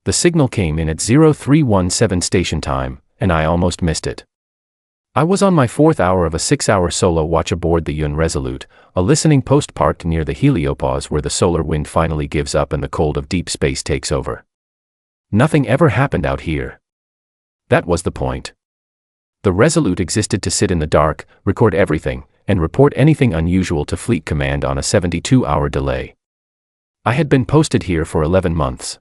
The signal came in at 0317 station time, and I almost missed it. I was on my 4th hour of a 6-hour solo watch aboard the Yun Resolute, a listening post parked near the heliopause where the solar wind finally gives up and the cold of deep space takes over. Nothing ever happened out here. That was the point. The Resolute existed to sit in the dark, record everything, and report anything unusual to Fleet Command on a 72-hour delay. I had been posted here for 11 months.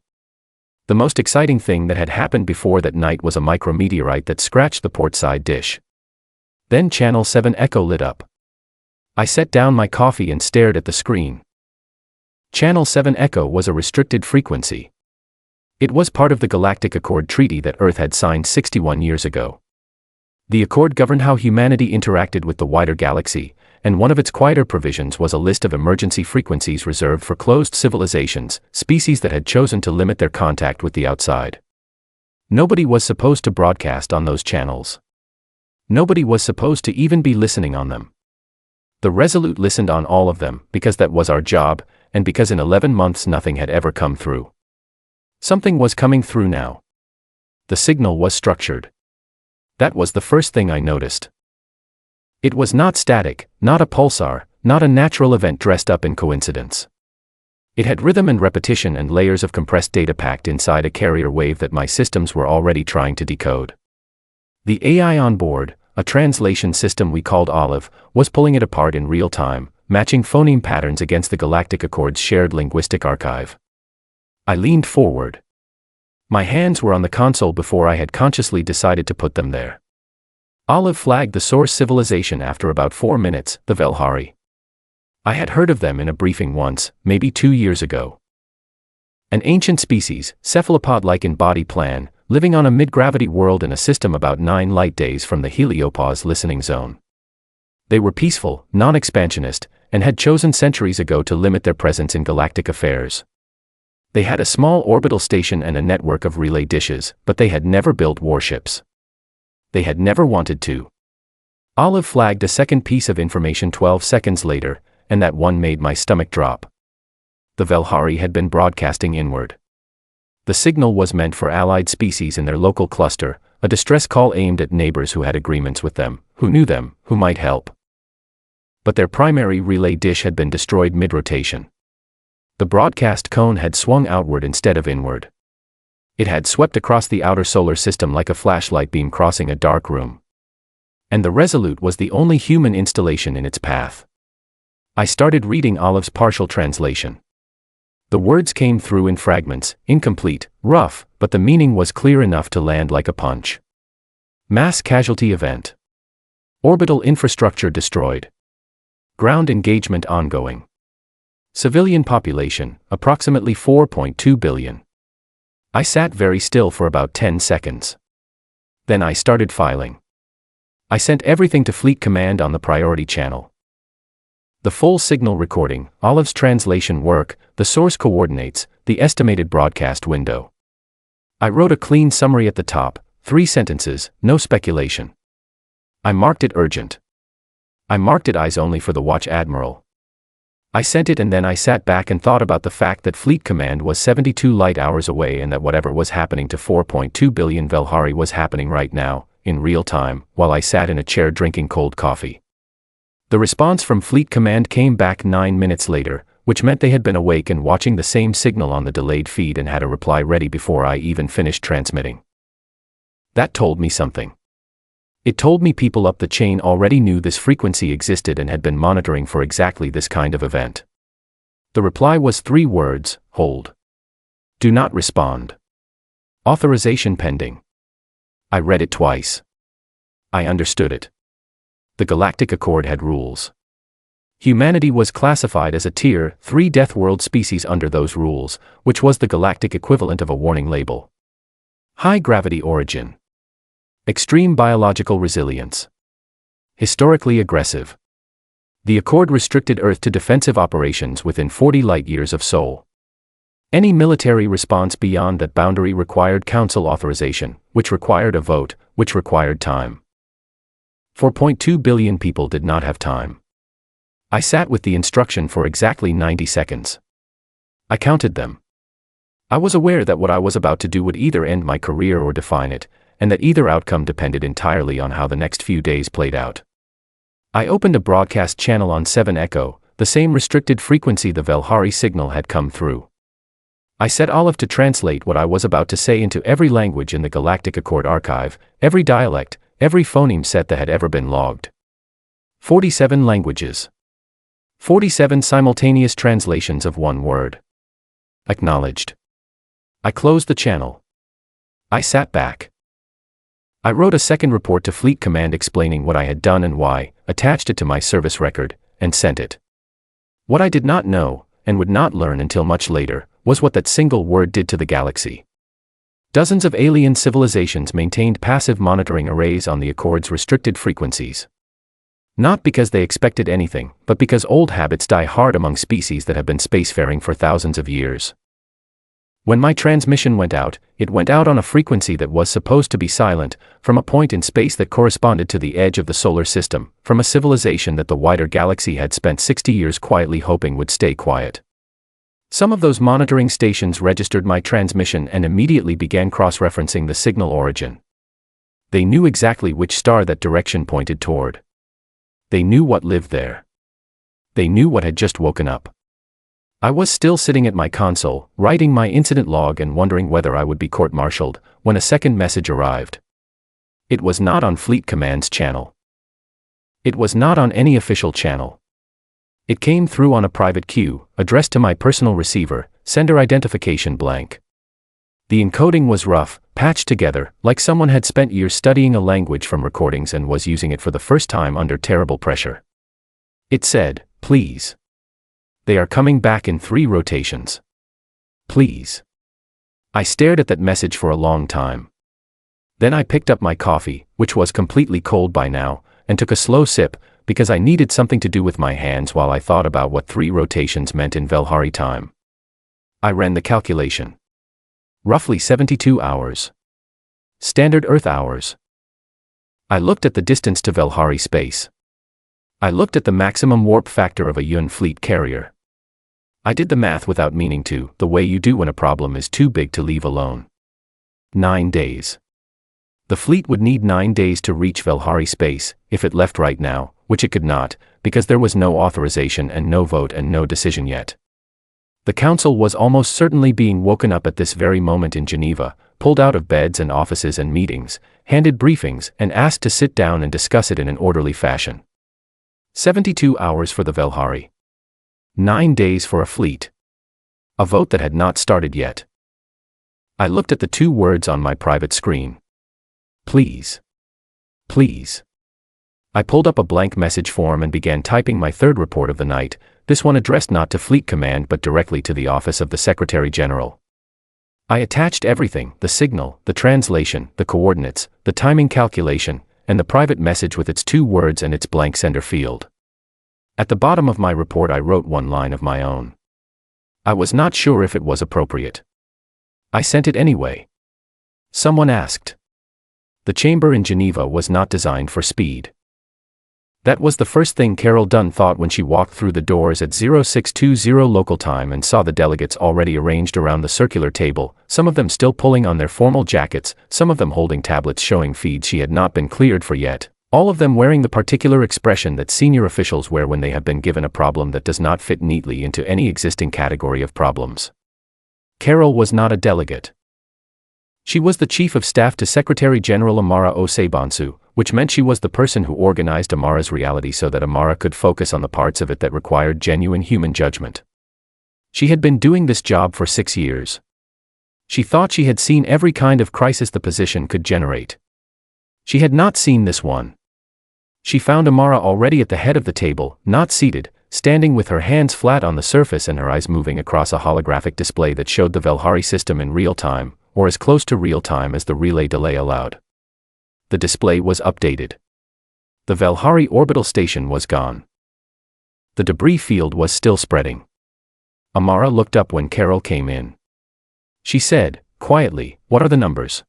The most exciting thing that had happened before that night was a micrometeorite that scratched the portside dish. Then Channel 7 Echo lit up. I set down my coffee and stared at the screen. Channel 7 Echo was a restricted frequency. It was part of the Galactic Accord Treaty that Earth had signed 61 years ago. The Accord governed how humanity interacted with the wider galaxy, and one of its quieter provisions was a list of emergency frequencies reserved for closed civilizations, species that had chosen to limit their contact with the outside. Nobody was supposed to broadcast on those channels. Nobody was supposed to even be listening on them. The Resolute listened on all of them, because that was our job, and because in 11 months nothing had ever come through. Something was coming through now. The signal was structured. That was the first thing I noticed. It was not static, not a pulsar, not a natural event dressed up in coincidence. It had rhythm and repetition and layers of compressed data packed inside a carrier wave that my systems were already trying to decode. The AI on board, a translation system we called Olive, was pulling it apart in real time, matching phoneme patterns against the Galactic Accord's shared linguistic archive. I leaned forward. My hands were on the console before I had consciously decided to put them there. Olive flagged the source civilization after about 4 minutes, the Velhari. I had heard of them in a briefing once, maybe 2 years ago. An ancient species, cephalopod-like in body plan, living on a mid-gravity world in a system about 9 light days from the heliopause listening zone. They were peaceful, non-expansionist, and had chosen centuries ago to limit their presence in galactic affairs. They had a small orbital station and a network of relay dishes, but they had never built warships. They had never wanted to. Olive flagged a second piece of information 12 seconds later, and that one made my stomach drop. The Velhari had been broadcasting inward. The signal was meant for allied species in their local cluster, a distress call aimed at neighbors who had agreements with them, who knew them, who might help. But their primary relay dish had been destroyed mid-rotation. The broadcast cone had swung outward instead of inward. It had swept across the outer solar system like a flashlight beam crossing a dark room. And the Resolute was the only human installation in its path. I started reading Olive's partial translation. The words came through in fragments, incomplete, rough, but the meaning was clear enough to land like a punch. Mass casualty event. Orbital infrastructure destroyed. Ground engagement ongoing. Civilian population, approximately 4.2 billion. I sat very still for about 10 seconds. Then I started filing. I sent everything to Fleet Command on the priority channel. The full signal recording, Olive's translation work, the source coordinates, the estimated broadcast window. I wrote a clean summary at the top, 3 sentences, no speculation. I marked it urgent. I marked it eyes only for the Watch Admiral. I sent it and then I sat back and thought about the fact that Fleet Command was 72 light hours away and that whatever was happening to 4.2 billion Velhari was happening right now, in real time, while I sat in a chair drinking cold coffee. The response from Fleet Command came back 9 minutes later, which meant they had been awake and watching the same signal on the delayed feed and had a reply ready before I even finished transmitting. That told me something. It told me people up the chain already knew this frequency existed and had been monitoring for exactly this kind of event. The reply was 3 words, hold. Do not respond. Authorization pending. I read it twice. I understood it. The Galactic Accord had rules. Humanity was classified as a Tier 3 Deathworld species under those rules, which was the galactic equivalent of a warning label. High gravity origin. Extreme biological resilience. Historically aggressive. The Accord restricted Earth to defensive operations within 40 light-years of Sol. Any military response beyond that boundary required Council authorization, which required a vote, which required time. 4.2 billion people did not have time. I sat with the instruction for exactly 90 seconds. I counted them. I was aware that what I was about to do would either end my career or define it, and that either outcome depended entirely on how the next few days played out. I opened a broadcast channel on 7 Echo, the same restricted frequency the Velhari signal had come through. I set Olive to translate what I was about to say into every language in the Galactic Accord archive, every dialect, every phoneme set that had ever been logged. 47 languages. 47 simultaneous translations of one word. Acknowledged. I closed the channel. I sat back. I wrote a second report to Fleet Command explaining what I had done and why, attached it to my service record, and sent it. What I did not know, and would not learn until much later, was what that single word did to the galaxy. Dozens of alien civilizations maintained passive monitoring arrays on the Accord's restricted frequencies. Not because they expected anything, but because old habits die hard among species that have been spacefaring for thousands of years. When my transmission went out, it went out on a frequency that was supposed to be silent, from a point in space that corresponded to the edge of the solar system, from a civilization that the wider galaxy had spent 60 years quietly hoping would stay quiet. Some of those monitoring stations registered my transmission and immediately began cross-referencing the signal origin. They knew exactly which star that direction pointed toward. They knew what lived there. They knew what had just woken up. I was still sitting at my console, writing my incident log and wondering whether I would be court-martialed, when a second message arrived. It was not on Fleet Command's channel. It was not on any official channel. It came through on a private queue, addressed to my personal receiver, sender identification blank. The encoding was rough, patched together, like someone had spent years studying a language from recordings and was using it for the first time under terrible pressure. It said, "Please. They are coming back in 3 rotations. Please." I stared at that message for a long time. Then I picked up my coffee, which was completely cold by now, and took a slow sip, because I needed something to do with my hands while I thought about what 3 rotations meant in Velhari time. I ran the calculation. Roughly 72 hours. Standard Earth hours. I looked at the distance to Velhari space. I looked at the maximum warp factor of a Yun fleet carrier. I did the math without meaning to, the way you do when a problem is too big to leave alone. 9 days. The fleet would need 9 days to reach Velhari space, if it left right now, which it could not, because there was no authorization and no vote and no decision yet. The Council was almost certainly being woken up at this very moment in Geneva, pulled out of beds and offices and meetings, handed briefings, and asked to sit down and discuss it in an orderly fashion. 72 hours for the Velhari. 9 days for a fleet. A vote that had not started yet. I looked at the 2 words on my private screen. Please. Please. I pulled up a blank message form and began typing my 3rd report of the night, this one addressed not to Fleet Command but directly to the office of the Secretary General. I attached everything, the signal, the translation, the coordinates, the timing calculation, and the private message with its 2 words and its blank sender field. At the bottom of my report I wrote 1 line of my own. I was not sure if it was appropriate. I sent it anyway. Someone asked. The chamber in Geneva was not designed for speed. That was the first thing Carol Dunn thought when she walked through the doors at 0620 local time and saw the delegates already arranged around the circular table, some of them still pulling on their formal jackets, some of them holding tablets showing feeds she had not been cleared for yet, all of them wearing the particular expression that senior officials wear when they have been given a problem that does not fit neatly into any existing category of problems. Carol was not a delegate. She was the Chief of Staff to Secretary General Amara Osebansu, which meant she was the person who organized Amara's reality so that Amara could focus on the parts of it that required genuine human judgment. She had been doing this job for 6 years. She thought she had seen every kind of crisis the position could generate. She had not seen this one. She found Amara already at the head of the table, not seated, standing with her hands flat on the surface and her eyes moving across a holographic display that showed the Velhari system in real time, or as close to real time as the relay delay allowed. The display was updated. The Velhari orbital station was gone. The debris field was still spreading. Amara looked up when Carol came in. She said, quietly, "What are the numbers?"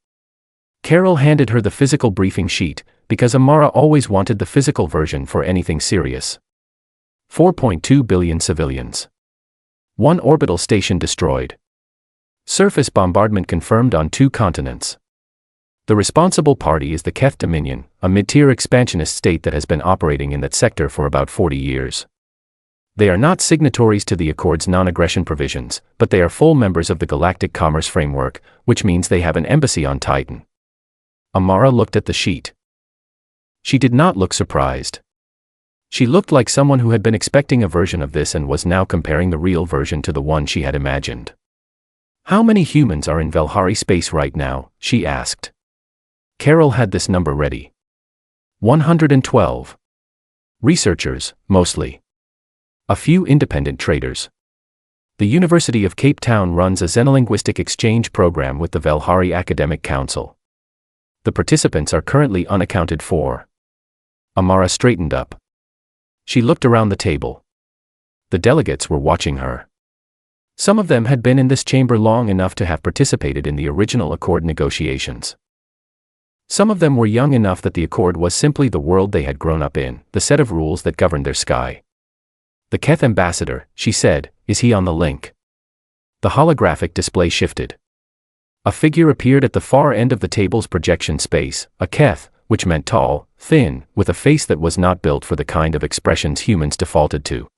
Carol handed her the physical briefing sheet, because Amara always wanted the physical version for anything serious. 4.2 billion civilians. 1 orbital station destroyed. Surface bombardment confirmed on 2 continents. The responsible party is the Keth Dominion, a mid-tier expansionist state that has been operating in that sector for about 40 years. They are not signatories to the Accord's non-aggression provisions, but they are full members of the Galactic Commerce Framework, which means they have an embassy on Titan. Amara looked at the sheet. She did not look surprised. She looked like someone who had been expecting a version of this and was now comparing the real version to the one she had imagined. How many humans are in Velhari space right now? She asked. Carol had this number ready. 112. Researchers, mostly. A few independent traders. The University of Cape Town runs a xenolinguistic exchange program with the Velhari Academic Council. The participants are currently unaccounted for. Amara straightened up. She looked around the table. The delegates were watching her. Some of them had been in this chamber long enough to have participated in the original Accord negotiations. Some of them were young enough that the Accord was simply the world they had grown up in, the set of rules that governed their sky. The Keth ambassador, she said, is he on the link? The holographic display shifted. A figure appeared at the far end of the table's projection space, a Keth, which meant tall, thin, with a face that was not built for the kind of expressions humans defaulted to.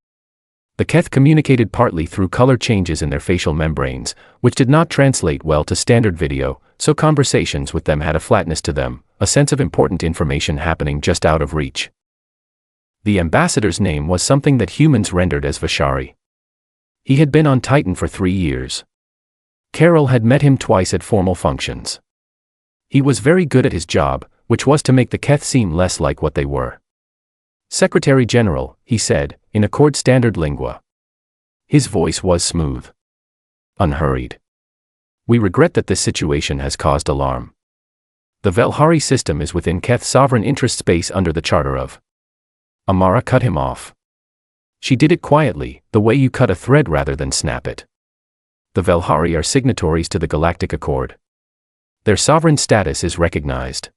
The Keth communicated partly through color changes in their facial membranes, which did not translate well to standard video, so conversations with them had a flatness to them, a sense of important information happening just out of reach. The ambassador's name was something that humans rendered as Vashari. He had been on Titan for 3 years. Carol had met him twice at formal functions. He was very good at his job, which was to make the Keth seem less like what they were. Secretary General, he said, in Accord standard lingua. His voice was smooth. Unhurried. We regret that this situation has caused alarm. The Velhari system is within Keth's sovereign interest space under the Charter of. Amara cut him off. She did it quietly, the way you cut a thread rather than snap it. The Velhari are signatories to the Galactic Accord. Their sovereign status is recognized.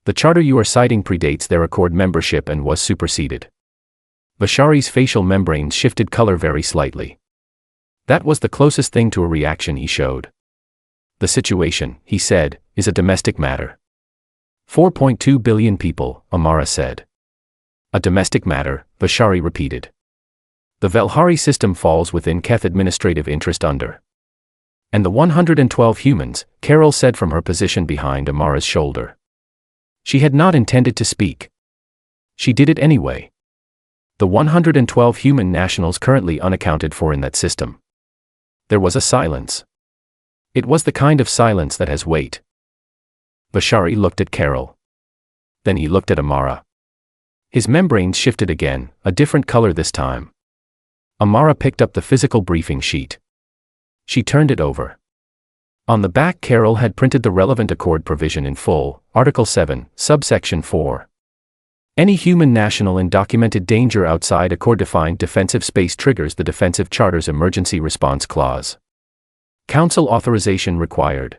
The charter you are citing predates their Accord membership and was superseded. Vashari's facial membranes shifted color very slightly. That was the closest thing to a reaction he showed. The situation, he said, is a domestic matter. 4.2 billion people, Amara said. A domestic matter, Vashari repeated. The Velhari system falls within Keth administrative interest under. And the 112 humans, Carol said from her position behind Amara's shoulder. She had not intended to speak. She did it anyway. The 112 human nationals currently unaccounted for in that system. There was a silence. It was the kind of silence that has weight. Vashari looked at Carol. Then he looked at Amara. His membranes shifted again, a different color this time. Amara picked up the physical briefing sheet. She turned it over. On the back, Carol had printed the relevant Accord provision in full, Article 7, Subsection 4. Any human national in documented danger outside Accord-defined defensive space triggers the Defensive Charter's Emergency Response Clause. Council authorization required.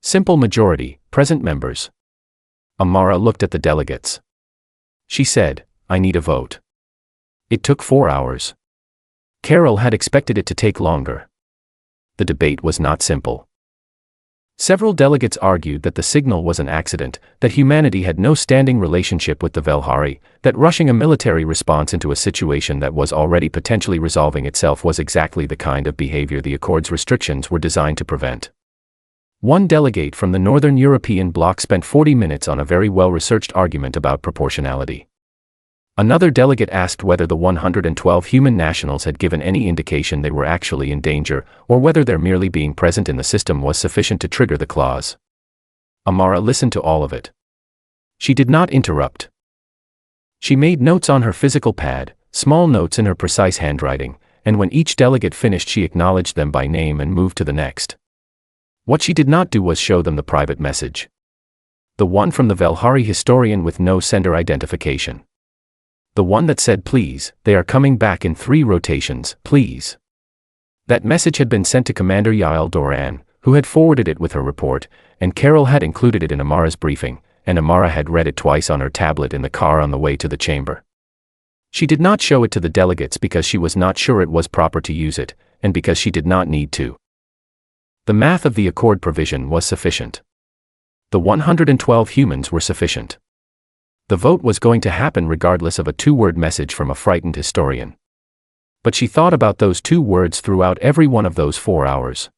Simple majority, present members. Amara looked at the delegates. She said, I need a vote. It took 4 hours. Carol had expected it to take longer. The debate was not simple. Several delegates argued that the signal was an accident, that humanity had no standing relationship with the Velhari, that rushing a military response into a situation that was already potentially resolving itself was exactly the kind of behavior the Accord's restrictions were designed to prevent. One delegate from the Northern European bloc spent 40 minutes on a very well-researched argument about proportionality. Another delegate asked whether the 112 human nationals had given any indication they were actually in danger, or whether their merely being present in the system was sufficient to trigger the clause. Amara listened to all of it. She did not interrupt. She made notes on her physical pad, small notes in her precise handwriting, and when each delegate finished she acknowledged them by name and moved to the next. What she did not do was show them the private message. The one from the Velhari historian with no sender identification. The one that said, please, they are coming back in 3 rotations, please. That message had been sent to Commander Yael Doran, who had forwarded it with her report, and Carol had included it in Amara's briefing, and Amara had read it twice on her tablet in the car on the way to the chamber. She did not show it to the delegates because she was not sure it was proper to use it, and because she did not need to. The math of the Accord provision was sufficient. The 112 humans were sufficient. The vote was going to happen regardless of a two-word message from a frightened historian. But she thought about those 2 words throughout every one of those 4 hours.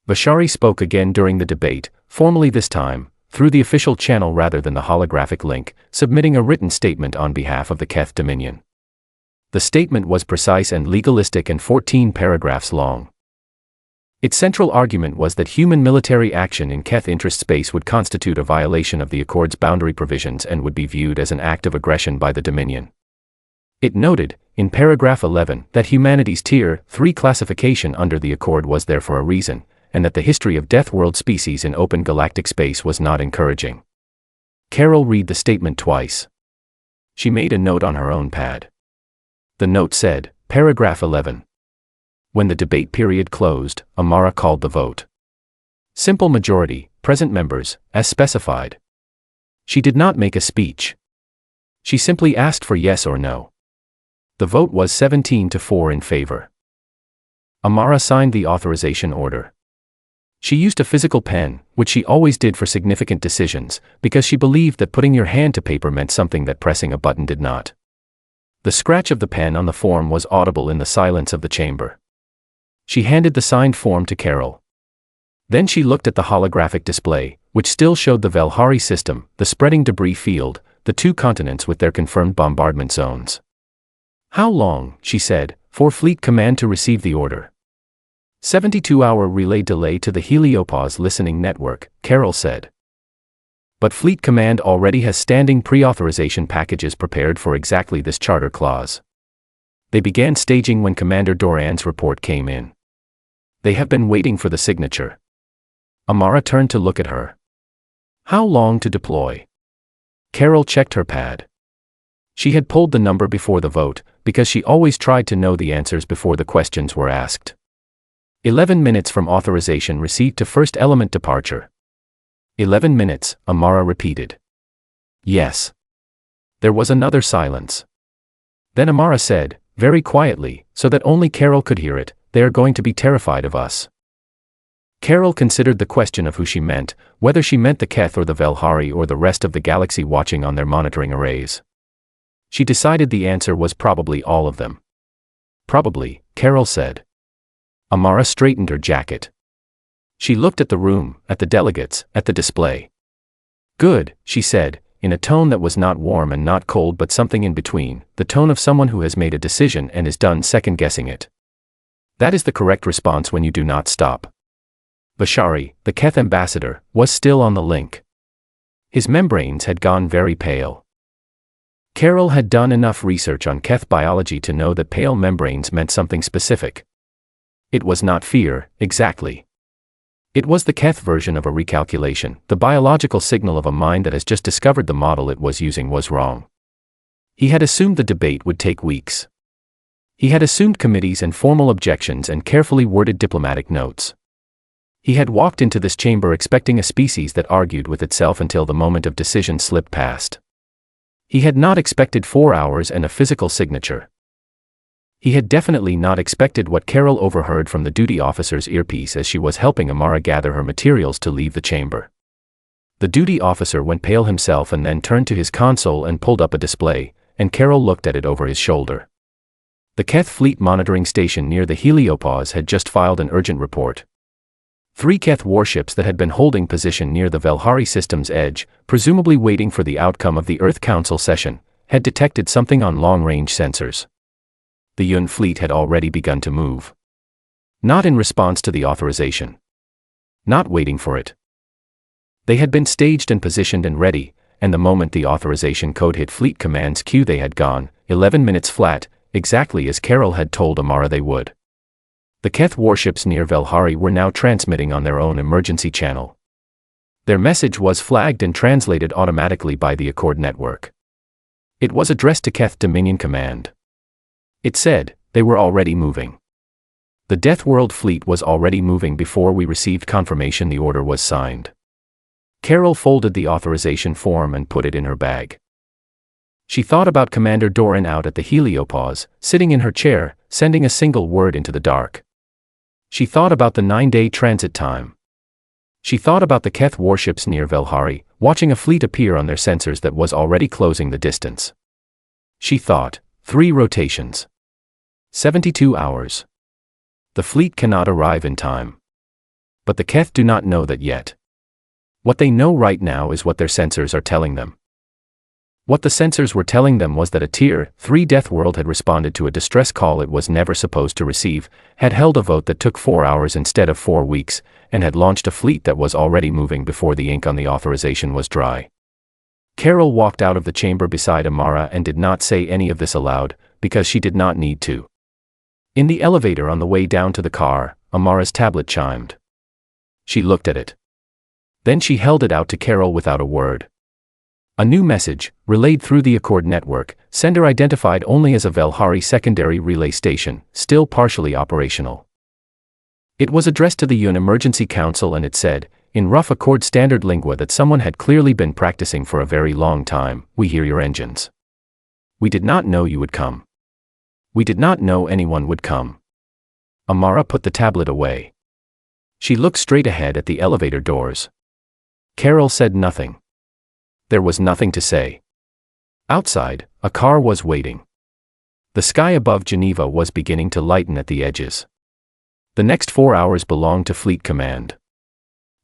Bashari spoke again during the debate, formally this time, through the official channel rather than the holographic link, submitting a written statement on behalf of the Keth Dominion. The statement was precise and legalistic and 14 paragraphs long. Its central argument was that human military action in Keth interest space would constitute a violation of the Accord's boundary provisions and would be viewed as an act of aggression by the Dominion. It noted, in paragraph 11, that humanity's Tier 3 classification under the Accord was there for a reason, and that the history of Deathworld species in open galactic space was not encouraging. Carol read the statement twice. She made a note on her own pad. The note said, paragraph 11. When the debate period closed, Amara called the vote. Simple majority, present members, as specified. She did not make a speech. She simply asked for yes or no. The vote was 17-4 in favor. Amara signed the authorization order. She used a physical pen, which she always did for significant decisions, because she believed that putting your hand to paper meant something that pressing a button did not. The scratch of the pen on the form was audible in the silence of the chamber. She handed the signed form to Carol. Then she looked at the holographic display, which still showed the Velhari system, the spreading debris field, the 2 continents with their confirmed bombardment zones. How long, she said, for Fleet Command to receive the order? 72-hour relay delay to the Heliopause listening network, Carol said. But Fleet Command already has standing pre-authorization packages prepared for exactly this charter clause. They began staging when Commander Doran's report came in. They have been waiting for the signature. Amara turned to look at her. How long to deploy? Carol checked her pad. She had pulled the number before the vote, because she always tried to know the answers before the questions were asked. 11 minutes from authorization received to first element departure. 11 minutes, Amara repeated. Yes. There was another silence. Then Amara said, very quietly, so that only Carol could hear it, they are going to be terrified of us. Carol considered the question of who she meant, whether she meant the Keth or the Velhari or the rest of the galaxy watching on their monitoring arrays. She decided the answer was probably all of them. Probably, Carol said. Amara straightened her jacket. She looked at the room, at the delegates, at the display. Good, she said, in a tone that was not warm and not cold but something in between, the tone of someone who has made a decision and is done second-guessing it. That is the correct response when you do not stop. Bashari, the Keth ambassador, was still on the link. His membranes had gone very pale. Carol had done enough research on Keth biology to know that pale membranes meant something specific. It was not fear, exactly. It was the Keth version of a recalculation, the biological signal of a mind that has just discovered the model it was using was wrong. He had assumed the debate would take weeks. He had assumed committees and formal objections and carefully worded diplomatic notes. He had walked into this chamber expecting a species that argued with itself until the moment of decision slipped past. He had not expected 4 hours and a physical signature. He had definitely not expected what Carol overheard from the duty officer's earpiece as she was helping Amara gather her materials to leave the chamber. The duty officer went pale himself and then turned to his console and pulled up a display, and Carol looked at it over his shoulder. The Keth Fleet Monitoring Station near the Heliopause had just filed an urgent report. 3 Keth warships that had been holding position near the Velhari system's edge, presumably waiting for the outcome of the Earth Council session, had detected something on long-range sensors. The Yun fleet had already begun to move. Not in response to the authorization. Not waiting for it. They had been staged and positioned and ready, and the moment the authorization code hit Fleet Command's queue they had gone, 11 minutes flat, exactly as Carol had told Amara they would. The Keth warships near Velhari were now transmitting on their own emergency channel. Their message was flagged and translated automatically by the Accord network. It was addressed to Keth Dominion Command. It said, they were already moving. The Deathworld fleet was already moving before we received confirmation the order was signed. Carol folded the authorization form and put it in her bag. She thought about Commander Doran out at the Heliopause, sitting in her chair, sending a single word into the dark. She thought about the 9-day transit time. She thought about the Keth warships near Velhari, watching a fleet appear on their sensors that was already closing the distance. She thought, 3 rotations. 72 hours. The fleet cannot arrive in time. But the Keth do not know that yet. What they know right now is what their sensors are telling them. What the sensors were telling them was that a Tier 3 Deathworld had responded to a distress call it was never supposed to receive, had held a vote that took 4 hours instead of 4 weeks, and had launched a fleet that was already moving before the ink on the authorization was dry. Carol walked out of the chamber beside Amara and did not say any of this aloud, because she did not need to. In the elevator on the way down to the car, Amara's tablet chimed. She looked at it. Then she held it out to Carol without a word. A new message, relayed through the Accord network, sender identified only as a Velhari secondary relay station, still partially operational. It was addressed to the UN Emergency Council and it said, in rough Accord standard lingua that someone had clearly been practicing for a very long time, we hear your engines. We did not know you would come. We did not know anyone would come. Amara put the tablet away. She looked straight ahead at the elevator doors. Carol said nothing. There was nothing to say. Outside, a car was waiting. The sky above Geneva was beginning to lighten at the edges. The next 4 hours belonged to Fleet Command.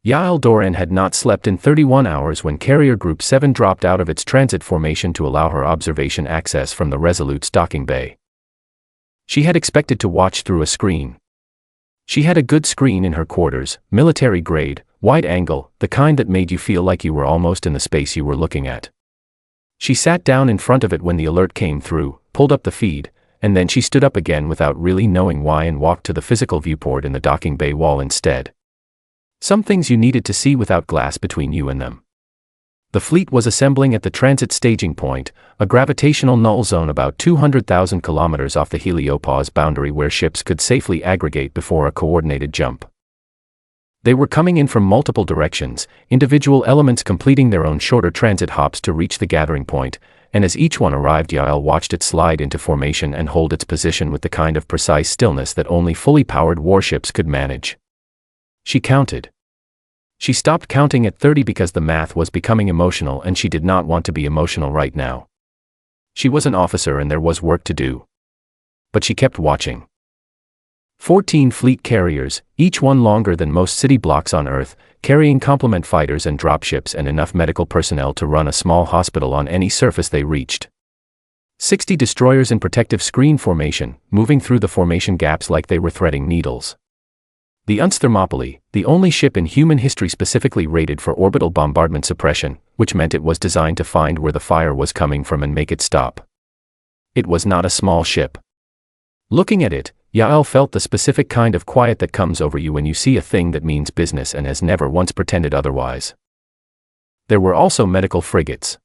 Yael Doran had not slept in 31 hours when Carrier Group 7 dropped out of its transit formation to allow her observation access from the Resolute's docking bay. She had expected to watch through a screen. She had a good screen in her quarters, military grade, wide angle, the kind that made you feel like you were almost in the space you were looking at. She sat down in front of it when the alert came through, pulled up the feed, and then she stood up again without really knowing why and walked to the physical viewport in the docking bay wall instead. Some things you needed to see without glass between you and them. The fleet was assembling at the transit staging point, a gravitational null zone about 200,000 kilometers off the heliopause boundary where ships could safely aggregate before a coordinated jump. They were coming in from multiple directions, individual elements completing their own shorter transit hops to reach the gathering point, and as each one arrived Yael watched it slide into formation and hold its position with the kind of precise stillness that only fully powered warships could manage. She counted. She stopped counting at 30 because the math was becoming emotional and she did not want to be emotional right now. She was an officer and there was work to do. But she kept watching. 14 fleet carriers, each one longer than most city blocks on Earth, carrying complement fighters and dropships and enough medical personnel to run a small hospital on any surface they reached. 60 destroyers in protective screen formation, moving through the formation gaps like they were threading needles. The Unst Thermopylae, the only ship in human history specifically rated for orbital bombardment suppression, which meant it was designed to find where the fire was coming from and make it stop. It was not a small ship. Looking at it, Yael felt the specific kind of quiet that comes over you when you see a thing that means business and has never once pretended otherwise. There were also medical frigates.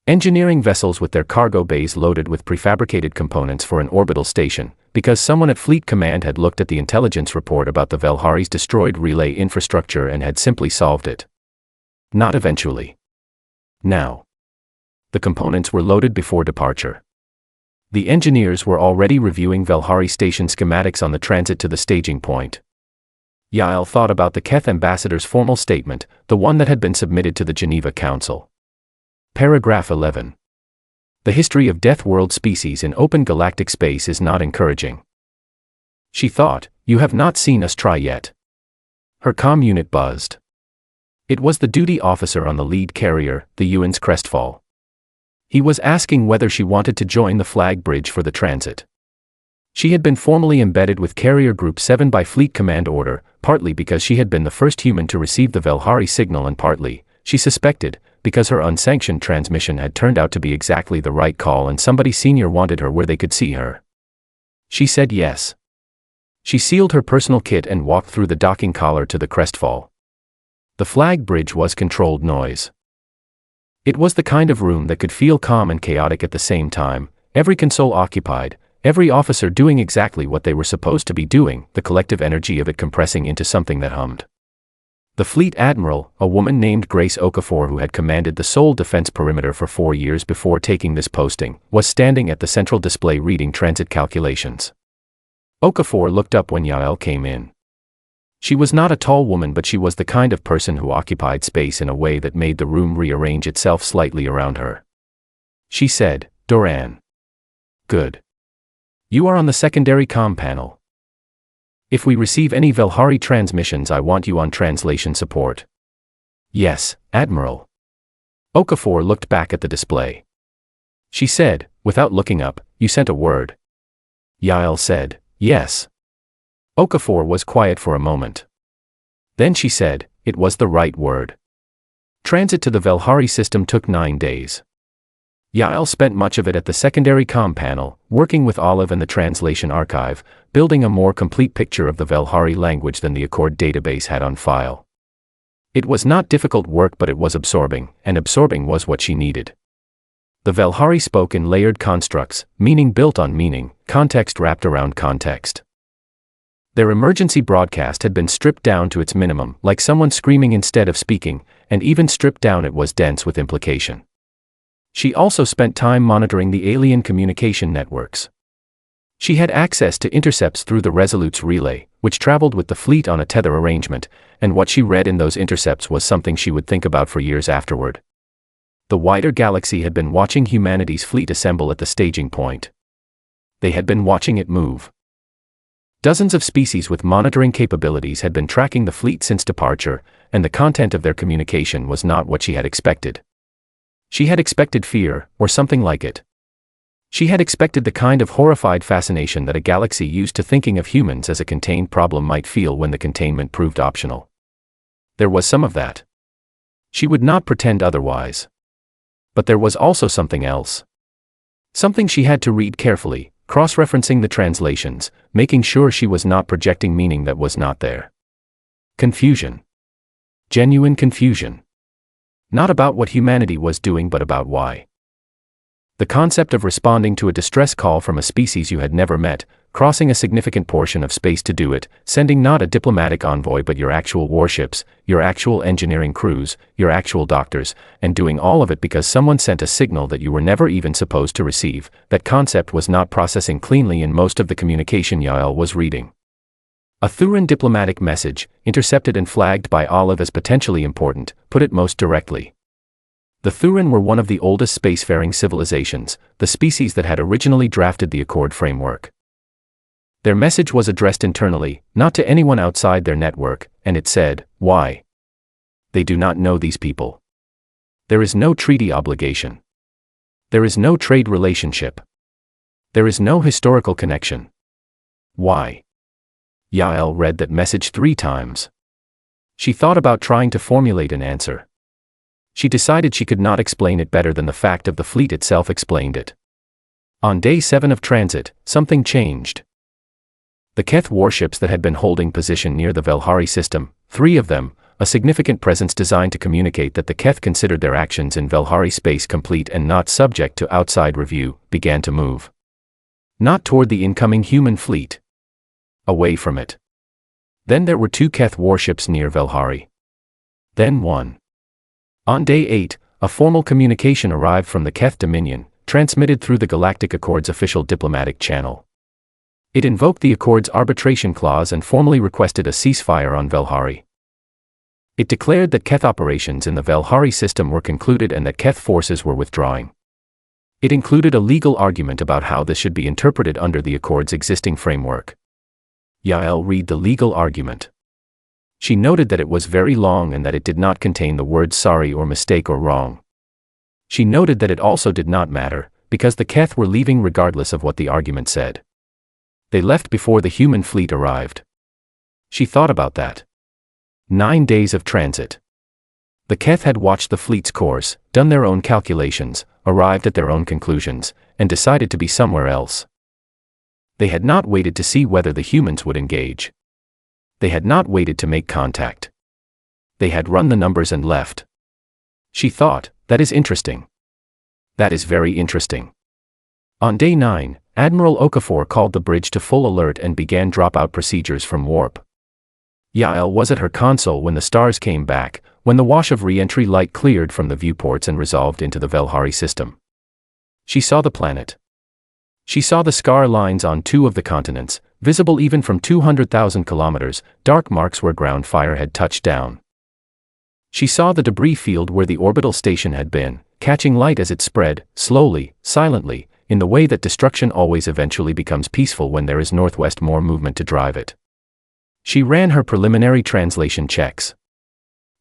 Engineering vessels with their cargo bays loaded with prefabricated components for an orbital station, because someone at Fleet Command had looked at the intelligence report about the Velhari's destroyed relay infrastructure and had simply solved it. Not eventually. Now. The components were loaded before departure. The engineers were already reviewing Velhari station schematics on the transit to the staging point. Yael thought about the Keth ambassador's formal statement, the one that had been submitted to the Geneva Council. Paragraph 11. The history of Deathworld species in open galactic space is not encouraging. She thought, you have not seen us try yet. Her comm unit buzzed. It was the duty officer on the lead carrier, the UN's Crestfall. He was asking whether she wanted to join the flag bridge for the transit. She had been formally embedded with Carrier Group 7 by Fleet Command order, partly because she had been the first human to receive the Velhari signal and partly, she suspected, because her unsanctioned transmission had turned out to be exactly the right call and somebody senior wanted her where they could see her. She said yes. She sealed her personal kit and walked through the docking collar to the Crestfall. The flag bridge was controlled noise. It was the kind of room that could feel calm and chaotic at the same time, every console occupied, every officer doing exactly what they were supposed to be doing, the collective energy of it compressing into something that hummed. The fleet admiral, a woman named Grace Okafor who had commanded the Seoul defense perimeter for 4 years before taking this posting, was standing at the central display reading transit calculations. Okafor looked up when Yael came in. She was not a tall woman, but she was the kind of person who occupied space in a way that made the room rearrange itself slightly around her. She said, "Doran. Good. You are on the secondary comm panel. If we receive any Velhari transmissions, I want you on translation support." "Yes, Admiral." Okafor looked back at the display. She said, without looking up, "You sent a word." Yael said, "Yes." Okafor was quiet for a moment. Then she said, "It was the right word." Transit to the Velhari system took 9 days. Yael spent much of it at the secondary comm panel, working with Olive and the translation archive, building a more complete picture of the Velhari language than the Accord database had on file. It was not difficult work, but it was absorbing, and absorbing was what she needed. The Velhari spoke in layered constructs, meaning built on meaning, context wrapped around context. Their emergency broadcast had been stripped down to its minimum, like someone screaming instead of speaking, and even stripped down it was dense with implication. She also spent time monitoring the alien communication networks. She had access to intercepts through the Resolute's relay, which traveled with the fleet on a tether arrangement, and what she read in those intercepts was something she would think about for years afterward. The wider galaxy had been watching humanity's fleet assemble at the staging point. They had been watching it move. Dozens of species with monitoring capabilities had been tracking the fleet since departure, and the content of their communication was not what she had expected. She had expected fear, or something like it. She had expected the kind of horrified fascination that a galaxy used to thinking of humans as a contained problem might feel when the containment proved optional. There was some of that. She would not pretend otherwise. But there was also something else. Something she had to read carefully, cross-referencing the translations, making sure she was not projecting meaning that was not there. Confusion. Genuine confusion. Not about what humanity was doing, but about why. The concept of responding to a distress call from a species you had never met, crossing a significant portion of space to do it, sending not a diplomatic envoy but your actual warships, your actual engineering crews, your actual doctors, and doing all of it because someone sent a signal that you were never even supposed to receive. That concept was not processing cleanly in most of the communication Yael was reading. A Thuran diplomatic message, intercepted and flagged by Olive as potentially important, put it most directly. The Thuran were one of the oldest spacefaring civilizations, the species that had originally drafted the Accord framework. Their message was addressed internally, not to anyone outside their network, and it said, "Why? They do not know these people. There is no treaty obligation. There is no trade relationship. There is no historical connection. Why?" Yael read that message 3 times. She thought about trying to formulate an answer. She decided she could not explain it better than the fact of the fleet itself explained it. On day 7 of transit, something changed. The Keth warships that had been holding position near the Velhari system, 3 of them, a significant presence designed to communicate that the Keth considered their actions in Velhari space complete and not subject to outside review, began to move. Not toward the incoming human fleet. Away from it. Then there were 2 Keth warships near Velhari. Then 1. On day 8, a formal communication arrived from the Keth Dominion, transmitted through the Galactic Accord's official diplomatic channel. It invoked the Accord's arbitration clause and formally requested a ceasefire on Velhari. It declared that Keth operations in the Velhari system were concluded and that Keth forces were withdrawing. It included a legal argument about how this should be interpreted under the Accord's existing framework. Yael read the legal argument. She noted that it was very long and that it did not contain the words sorry or mistake or wrong. She noted that it also did not matter, because the Keth were leaving regardless of what the argument said. They left before the human fleet arrived. She thought about that. 9 days of transit. The Keth had watched the fleet's course, done their own calculations, arrived at their own conclusions, and decided to be somewhere else. They had not waited to see whether the humans would engage. They had not waited to make contact. They had run the numbers and left. She thought, that is interesting. That is very interesting. On day 9, Admiral Okafor called the bridge to full alert and began drop-out procedures from warp. Yael was at her console when the stars came back, when the wash of re-entry light cleared from the viewports and resolved into the Velhari system. She saw the planet. She saw the scar lines on 2 of the continents, Visible even from 200,000 kilometers, dark marks where ground fire had touched down. She saw the debris field where the orbital station had been, catching light as it spread, slowly, silently, in the way that destruction always eventually becomes peaceful when there is northwest more movement to drive it. She ran her preliminary translation checks.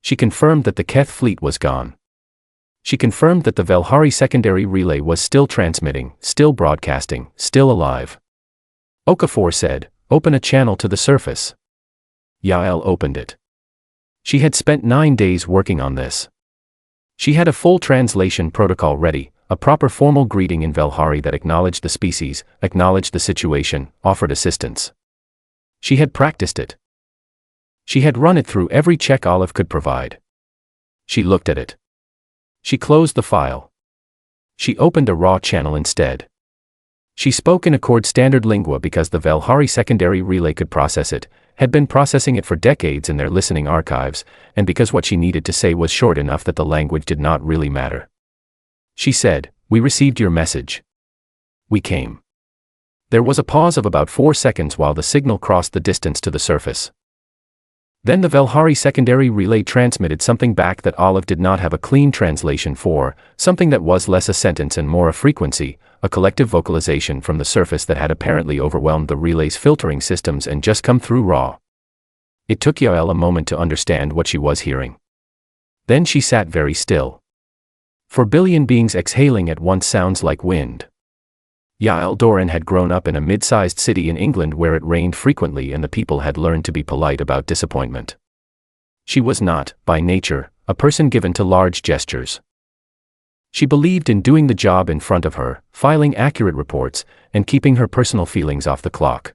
She confirmed that the Keth fleet was gone. She confirmed that the Velhari secondary relay was still transmitting, still broadcasting, still alive. Okafor said, "Open a channel to the surface." Yael opened it. She had spent 9 days working on this. She had a full translation protocol ready, a proper formal greeting in Velhari that acknowledged the species, acknowledged the situation, offered assistance. She had practiced it. She had run it through every check Olive could provide. She looked at it. She closed the file. She opened a raw channel instead. She spoke in Accord Standard Lingua because the Velhari secondary relay could process it, had been processing it for decades in their listening archives, and because what she needed to say was short enough that the language did not really matter. She said, "We received your message. We came." There was a pause of about 4 seconds while the signal crossed the distance to the surface. Then the Velhari secondary relay transmitted something back that Olive did not have a clean translation for, something that was less a sentence and more a frequency, a collective vocalization from the surface that had apparently overwhelmed the relay's filtering systems and just come through raw. It took Yael a moment to understand what she was hearing. Then she sat very still. 4 billion beings exhaling at once sounds like wind. Yael Doran had grown up in a mid-sized city in England where it rained frequently and the people had learned to be polite about disappointment. She was not, by nature, a person given to large gestures. She believed in doing the job in front of her, filing accurate reports, and keeping her personal feelings off the clock.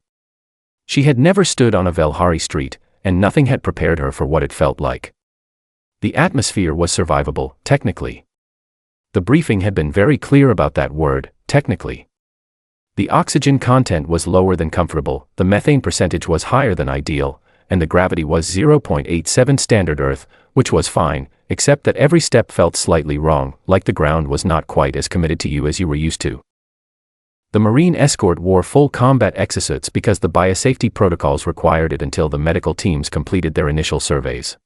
She had never stood on a Velhari street, and nothing had prepared her for what it felt like. The atmosphere was survivable, technically. The briefing had been very clear about that word, technically. The oxygen content was lower than comfortable, the methane percentage was higher than ideal, and the gravity was 0.87 standard Earth, which was fine, except that every step felt slightly wrong, like the ground was not quite as committed to you as you were used to. The Marine escort wore full combat exosuits because the biosafety protocols required it until the medical teams completed their initial surveys.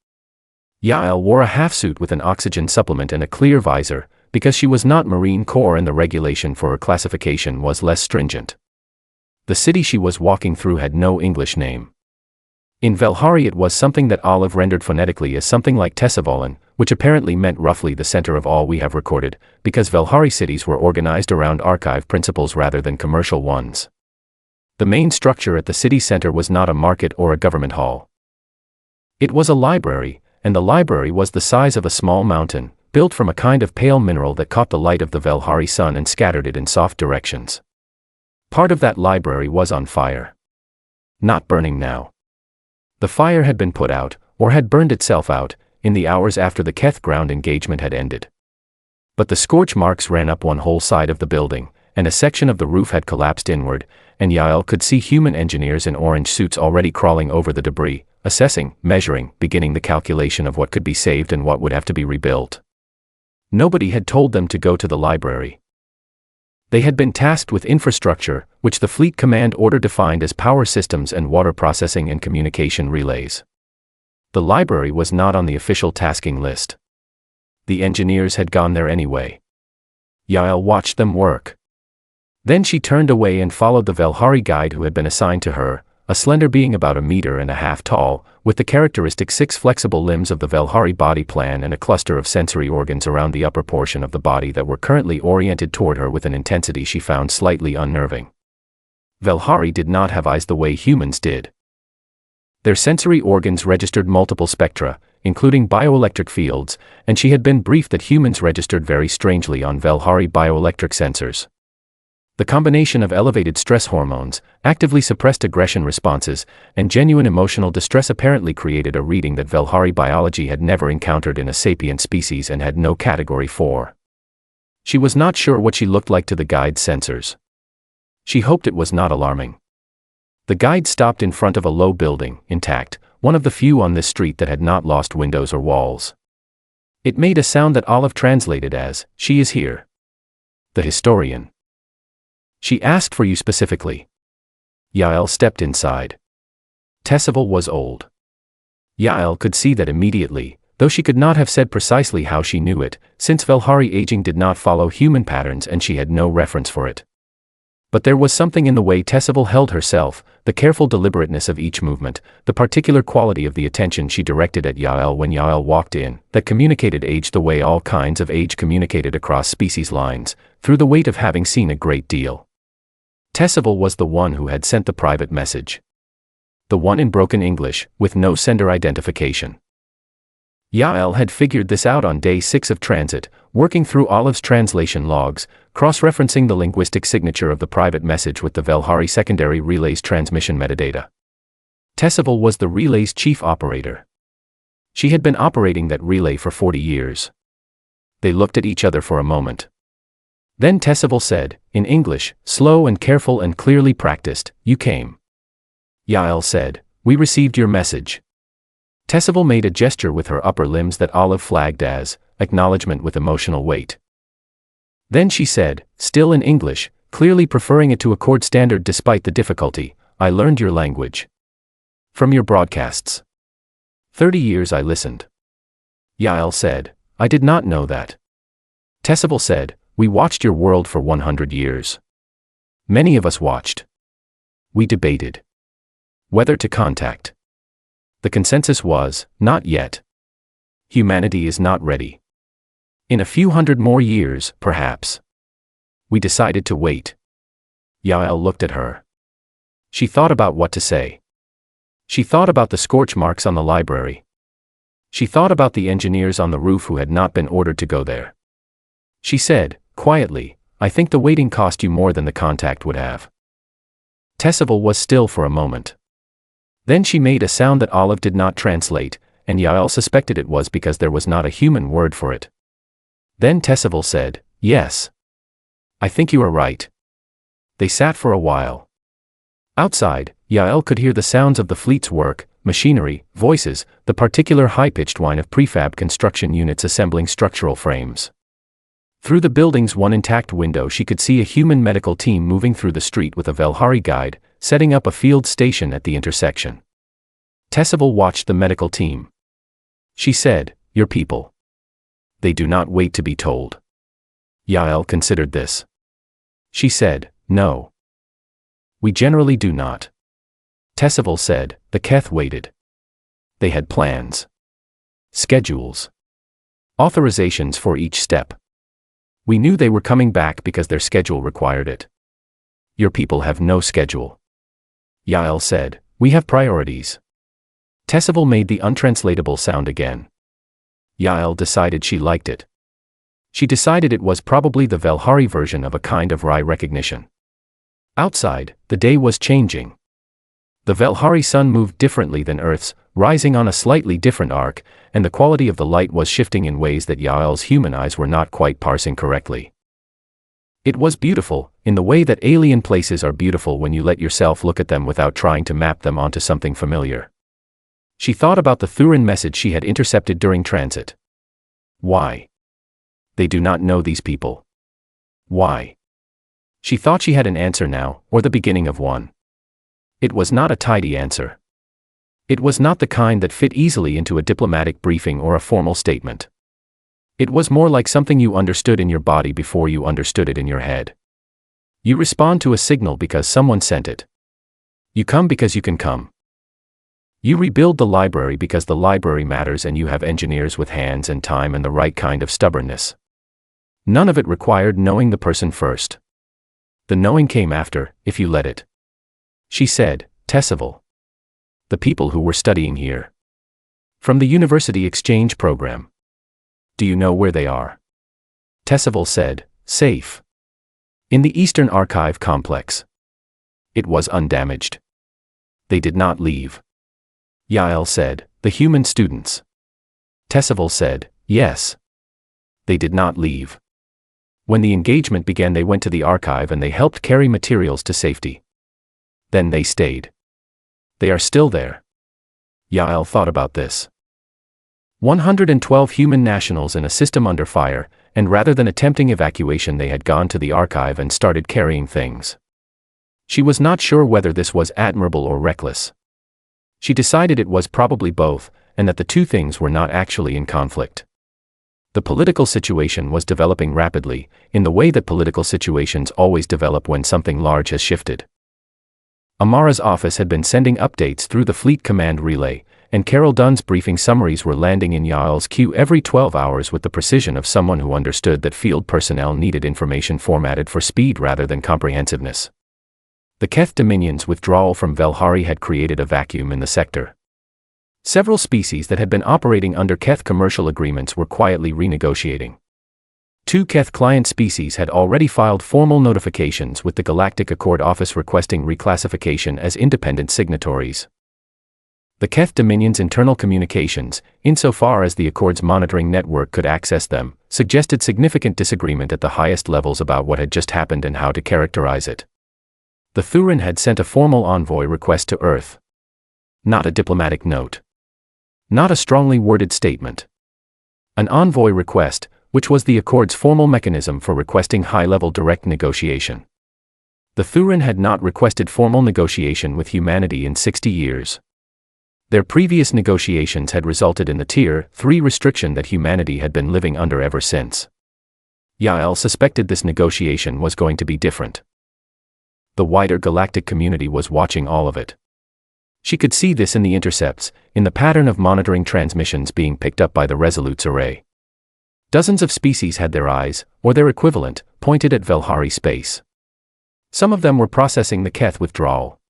Yael wore a half-suit with an oxygen supplement and a clear visor, because she was not Marine Corps and the regulation for her classification was less stringent. The city she was walking through had no English name. In Velhari it was something that Olive rendered phonetically as something like Tessavolen, which apparently meant roughly the center of all we have recorded, because Velhari cities were organized around archive principles rather than commercial ones. The main structure at the city center was not a market or a government hall. It was a library, and the library was the size of a small mountain, built from a kind of pale mineral that caught the light of the Velhari sun and scattered it in soft directions. Part of that library was on fire. Not burning now. The fire had been put out, or had burned itself out, in the hours after the Keth ground engagement had ended. But the scorch marks ran up one whole side of the building, and a section of the roof had collapsed inward, and Yael could see human engineers in orange suits already crawling over the debris, assessing, measuring, beginning the calculation of what could be saved and what would have to be rebuilt. Nobody had told them to go to the library. They had been tasked with infrastructure, which the Fleet Command Order defined as power systems and water processing and communication relays. The library was not on the official tasking list. The engineers had gone there anyway. Yael watched them work. Then she turned away and followed the Velhari guide who had been assigned to her, a slender being about 1.5 meters tall, with the characteristic 6 flexible limbs of the Velhari body plan and a cluster of sensory organs around the upper portion of the body that were currently oriented toward her with an intensity she found slightly unnerving. Velhari did not have eyes the way humans did. Their sensory organs registered multiple spectra, including bioelectric fields, and she had been briefed that humans registered very strangely on Velhari bioelectric sensors. The combination of elevated stress hormones, actively suppressed aggression responses, and genuine emotional distress apparently created a reading that Velhari biology had never encountered in a sapient species and had no category for. She was not sure what she looked like to the guide's sensors. She hoped it was not alarming. The guide stopped in front of a low building, intact, one of the few on this street that had not lost windows or walls. It made a sound that Olive translated as, "She is here." The historian. "She asked for you specifically." Yael stepped inside. Tessival was old. Yael could see that immediately, though she could not have said precisely how she knew it, since Velhari aging did not follow human patterns and she had no reference for it. But there was something in the way Tessival held herself, the careful deliberateness of each movement, the particular quality of the attention she directed at Yael when Yael walked in, that communicated age the way all kinds of age communicated across species lines, through the weight of having seen a great deal. Tessival was the one who had sent the private message. The one in broken English, with no sender identification. Yael had figured this out on day 6 of transit, working through Olive's translation logs, cross-referencing the linguistic signature of the private message with the Velhari secondary relay's transmission metadata. Tessival was the relay's chief operator. She had been operating that relay for 40 years. They looked at each other for a moment. Then Tessival said, in English, slow and careful and clearly practiced, "You came." Yael said, "We received your message." Tessival made a gesture with her upper limbs that Olive flagged as acknowledgement with emotional weight. Then she said, still in English, clearly preferring it to accord standard despite the difficulty, "I learned your language. From your broadcasts. 30 years I listened." Yael said, "I did not know that." Tessival said, "We watched your world for 100 years. Many of us watched. We debated whether to contact. The consensus was, not yet. Humanity is not ready. In a few hundred more years, perhaps. We decided to wait." Yael looked at her. She thought about what to say. She thought about the scorch marks on the library. She thought about the engineers on the roof who had not been ordered to go there. She said, quietly, "I think the waiting cost you more than the contact would have." Tessival was still for a moment. Then she made a sound that Olive did not translate, and Yael suspected it was because there was not a human word for it. Then Tessival said, "Yes. I think you are right." They sat for a while. Outside, Yael could hear the sounds of the fleet's work, machinery, voices, the particular high-pitched whine of prefab construction units assembling structural frames. Through the building's one intact window she could see a human medical team moving through the street with a Velhari guide, setting up a field station at the intersection. Tessival watched the medical team. She said, "Your people. They do not wait to be told." Yael considered this. She said, "No. We generally do not." Tessival said, "The Keth waited. They had plans. Schedules. Authorizations for each step. We knew they were coming back because their schedule required it. Your people have no schedule." Yael said, "We have priorities." Tessival made the untranslatable sound again. Yael decided she liked it. She decided it was probably the Velhari version of a kind of Rai recognition. Outside, the day was changing. The Velhari sun moved differently than Earth's, rising on a slightly different arc, and the quality of the light was shifting in ways that Yael's human eyes were not quite parsing correctly. It was beautiful, in the way that alien places are beautiful when you let yourself look at them without trying to map them onto something familiar. She thought about the Thurin message she had intercepted during transit. Why? They do not know these people. Why? She thought she had an answer now, or the beginning of one. It was not a tidy answer. It was not the kind that fit easily into a diplomatic briefing or a formal statement. It was more like something you understood in your body before you understood it in your head. You respond to a signal because someone sent it. You come because you can come. You rebuild the library because the library matters and you have engineers with hands and time and the right kind of stubbornness. None of it required knowing the person first. The knowing came after, if you let it. She said, "Tessival. The people who were studying here. From the university exchange program. Do you know where they are?" Tessival said, "Safe. In the Eastern Archive complex." It was undamaged. They did not leave. Yael said, "The human students." Tessival said, "Yes. They did not leave. When the engagement began they went to the archive and they helped carry materials to safety. Then they stayed. They are still there." Yael thought about this. 112 human nationals in a system under fire, and rather than attempting evacuation they had gone to the archive and started carrying things. She was not sure whether this was admirable or reckless. She decided it was probably both, and that the two things were not actually in conflict. The political situation was developing rapidly, in the way that political situations always develop when something large has shifted. Amara's office had been sending updates through the fleet command relay, and Carol Dunn's briefing summaries were landing in Yael's queue every 12 hours with the precision of someone who understood that field personnel needed information formatted for speed rather than comprehensiveness. The Keth Dominion's withdrawal from Velhari had created a vacuum in the sector. Several species that had been operating under Keth commercial agreements were quietly renegotiating. 2 Keth client species had already filed formal notifications with the Galactic Accord Office requesting reclassification as independent signatories. The Keth Dominion's internal communications, insofar as the Accord's monitoring network could access them, suggested significant disagreement at the highest levels about what had just happened and how to characterize it. The Thurin had sent a formal envoy request to Earth. Not a diplomatic note. Not a strongly worded statement. An envoy request, which was the Accord's formal mechanism for requesting high-level direct negotiation. The Thurin had not requested formal negotiation with humanity in 60 years. Their previous negotiations had resulted in the Tier 3 restriction that humanity had been living under ever since. Yael suspected this negotiation was going to be different. The wider galactic community was watching all of it. She could see this in the intercepts, in the pattern of monitoring transmissions being picked up by the Resolute's array. Dozens of species had their eyes, or their equivalent, pointed at Velhari space. Some of them were processing the Keth withdrawal.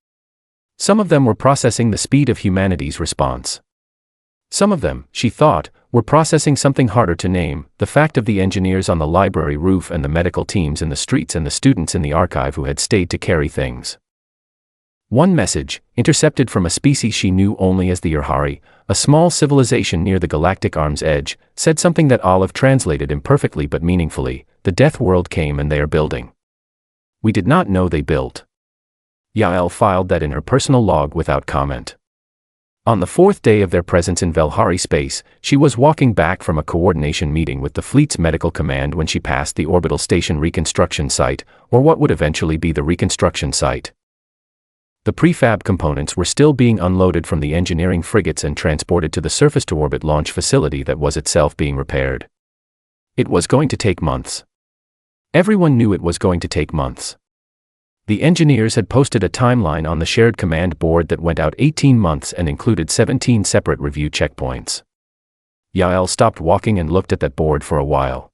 Some of them were processing the speed of humanity's response. Some of them, she thought, were processing something harder to name, the fact of the engineers on the library roof and the medical teams in the streets and the students in the archive who had stayed to carry things. One message, intercepted from a species she knew only as the Urhari, a small civilization near the galactic arm's edge, said something that Olive translated imperfectly but meaningfully: the Deathworld came and they are building. We did not know they built. Yael filed that in her personal log without comment. On the 4th day of their presence in Velhari space, she was walking back from a coordination meeting with the fleet's medical command when she passed the orbital station reconstruction site, or what would eventually be the reconstruction site. The prefab components were still being unloaded from the engineering frigates and transported to the surface-to-orbit launch facility that was itself being repaired. It was going to take months. Everyone knew it was going to take months. The engineers had posted a timeline on the shared command board that went out 18 months and included 17 separate review checkpoints. Yael stopped walking and looked at that board for a while.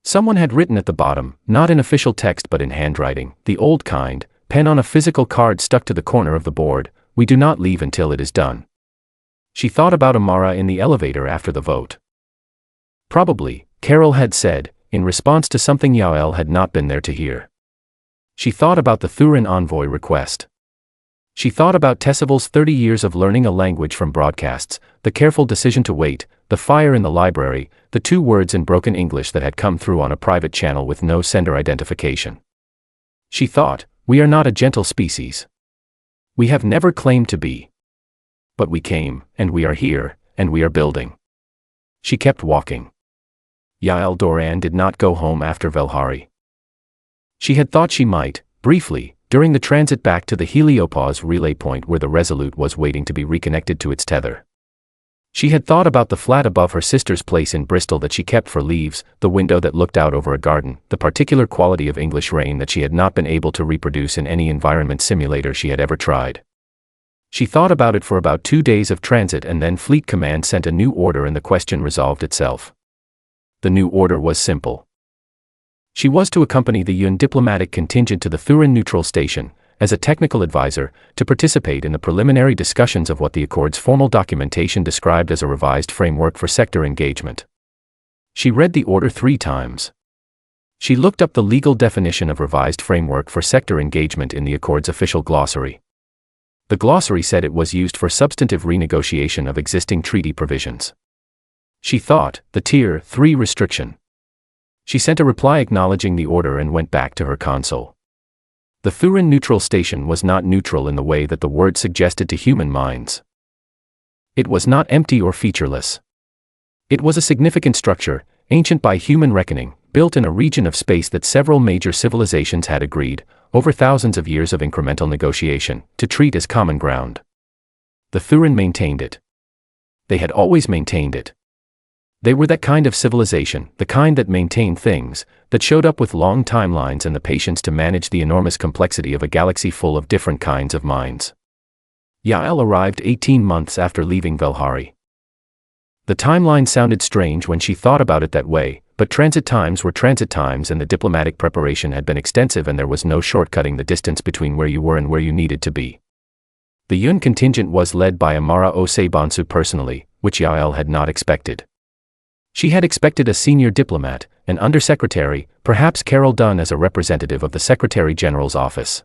Someone had written at the bottom, not in official text but in handwriting, the old kind, pen on a physical card stuck to the corner of the board: "We do not leave until it is done." She thought about Amara in the elevator after the vote. Probably, Carol had said, in response to something Yael had not been there to hear. She thought about the Thurin envoy request. She thought about Tessivel's 30 years of learning a language from broadcasts, the careful decision to wait, the fire in the library, the 2 words in broken English that had come through on a private channel with no sender identification. She thought, we are not a gentle species. We have never claimed to be. But we came, and we are here, and we are building. She kept walking. Yael Doran did not go home after Velhari. She had thought she might, briefly, during the transit back to the heliopause relay point where the Resolute was waiting to be reconnected to its tether. She had thought about the flat above her sister's place in Bristol that she kept for leaves, the window that looked out over a garden, the particular quality of English rain that she had not been able to reproduce in any environment simulator she had ever tried. She thought about it for about 2 days of transit, and then Fleet Command sent a new order and the question resolved itself. The new order was simple. She was to accompany the UN diplomatic contingent to the Thurin neutral station, as a technical advisor, to participate in the preliminary discussions of what the Accord's formal documentation described as a revised framework for sector engagement. She read the order 3 times. She looked up the legal definition of revised framework for sector engagement in the Accord's official glossary. The glossary said it was used for substantive renegotiation of existing treaty provisions. She thought, the Tier 3 restriction. She sent a reply acknowledging the order and went back to her console. The Thurin neutral station was not neutral in the way that the word suggested to human minds. It was not empty or featureless. It was a significant structure, ancient by human reckoning, built in a region of space that several major civilizations had agreed, over thousands of years of incremental negotiation, to treat as common ground. The Thurin maintained it. They had always maintained it. They were that kind of civilization, the kind that maintained things, that showed up with long timelines and the patience to manage the enormous complexity of a galaxy full of different kinds of minds. Yael arrived 18 months after leaving Velhari. The timeline sounded strange when she thought about it that way, but transit times were transit times and the diplomatic preparation had been extensive and there was no shortcutting the distance between where you were and where you needed to be. The Yun contingent was led by Amara Oseibansu personally, which Yael had not expected. She had expected a senior diplomat, an undersecretary, perhaps Carol Dunn as a representative of the Secretary General's office.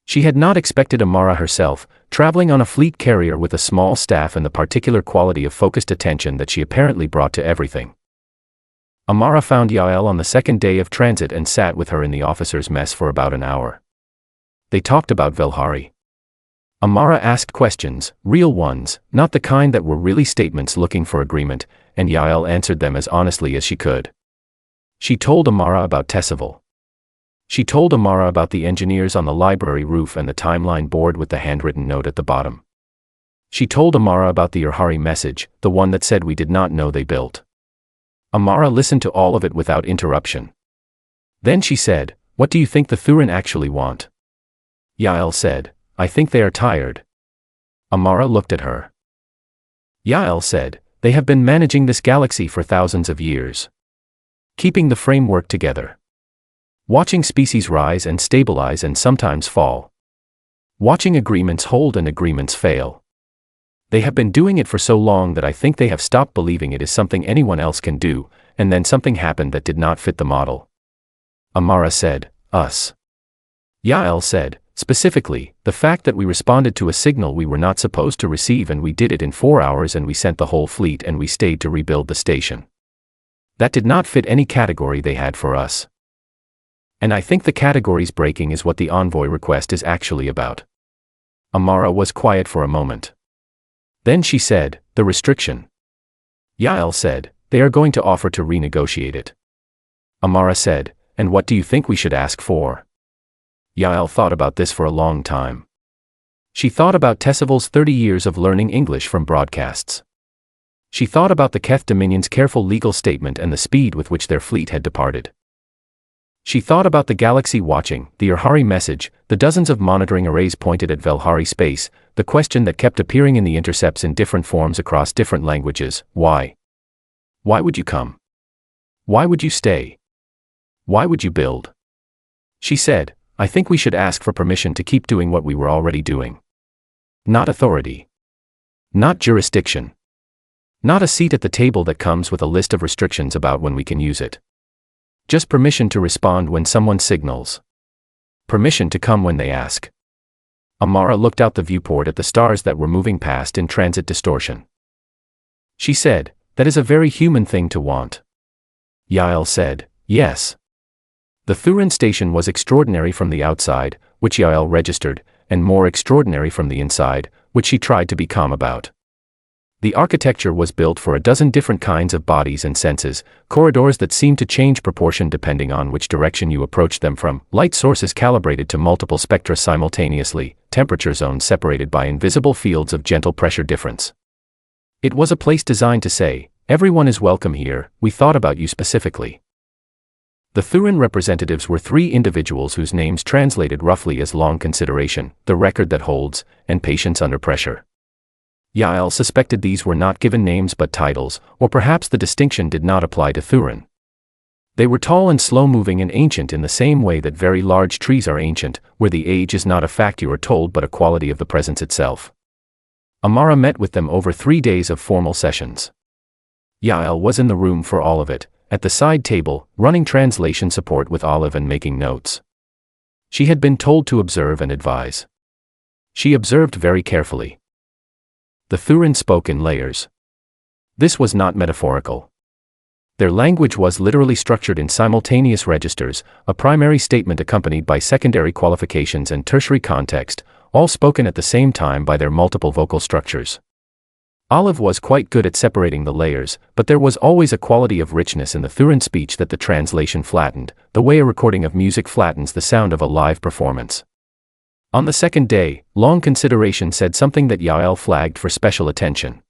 She had not expected Amara herself, traveling on a fleet carrier with a small staff and the particular quality of focused attention that she apparently brought to everything. Amara found Yael on the second day of transit and sat with her in the officers' mess for about an hour. They talked about Velhari. Amara asked questions, real ones, not the kind that were really statements looking for agreement, and Yael answered them as honestly as she could. She told Amara about Tessival. She told Amara about the engineers on the library roof and the timeline board with the handwritten note at the bottom. She told Amara about the Urhari message, the one that said we did not know they built. Amara listened to all of it without interruption. Then she said, "What do you think the Thurin actually want?" Yael said, "I think they are tired." Amara looked at her. Yael said, "They have been managing this galaxy for thousands of years. Keeping the framework together. Watching species rise and stabilize and sometimes fall. Watching agreements hold and agreements fail. They have been doing it for so long that I think they have stopped believing it is something anyone else can do, and then something happened that did not fit the model." Amara said, "Us." Yael said, "Specifically, the fact that we responded to a signal we were not supposed to receive and we did it in 4 hours and we sent the whole fleet and we stayed to rebuild the station. That did not fit any category they had for us. And I think the categories breaking is what the envoy request is actually about." Amara was quiet for a moment. Then she said, "The restriction." Yael said, "They are going to offer to renegotiate it." Amara said, "And what do you think we should ask for?" Yael thought about this for a long time. She thought about Tessival's 30 years of learning English from broadcasts. She thought about the Keth Dominion's careful legal statement and the speed with which their fleet had departed. She thought about the galaxy watching, the Urhari message, the dozens of monitoring arrays pointed at Velhari space, the question that kept appearing in the intercepts in different forms across different languages: why? Why would you come? Why would you stay? Why would you build? She said, "I think we should ask for permission to keep doing what we were already doing. Not authority. Not jurisdiction. Not a seat at the table that comes with a list of restrictions about when we can use it. Just permission to respond when someone signals. Permission to come when they ask." Amara looked out the viewport at the stars that were moving past in transit distortion. She said, "That is a very human thing to want." Yael said, "Yes." The Thurin station was extraordinary from the outside, which Yael registered, and more extraordinary from the inside, which she tried to be calm about. The architecture was built for a dozen different kinds of bodies and senses, corridors that seemed to change proportion depending on which direction you approached them from, light sources calibrated to multiple spectra simultaneously, temperature zones separated by invisible fields of gentle pressure difference. It was a place designed to say, "Everyone is welcome here, we thought about you specifically." The Thurin representatives were 3 individuals whose names translated roughly as long consideration, the record that holds, and patience under pressure. Yael suspected these were not given names but titles, or perhaps the distinction did not apply to Thurin. They were tall and slow-moving and ancient in the same way that very large trees are ancient, where the age is not a fact you are told but a quality of the presence itself. Amara met with them over 3 days of formal sessions. Yael was in the room for all of it, at the side table, running translation support with Olive and making notes. She had been told to observe and advise. She observed very carefully. The Thurin spoke in layers. This was not metaphorical. Their language was literally structured in simultaneous registers, a primary statement accompanied by secondary qualifications and tertiary context, all spoken at the same time by their multiple vocal structures. Olive was quite good at separating the layers, but there was always a quality of richness in the Thurin speech that the translation flattened, the way a recording of music flattens the sound of a live performance. On the second day, long consideration said something that Yael flagged for special attention.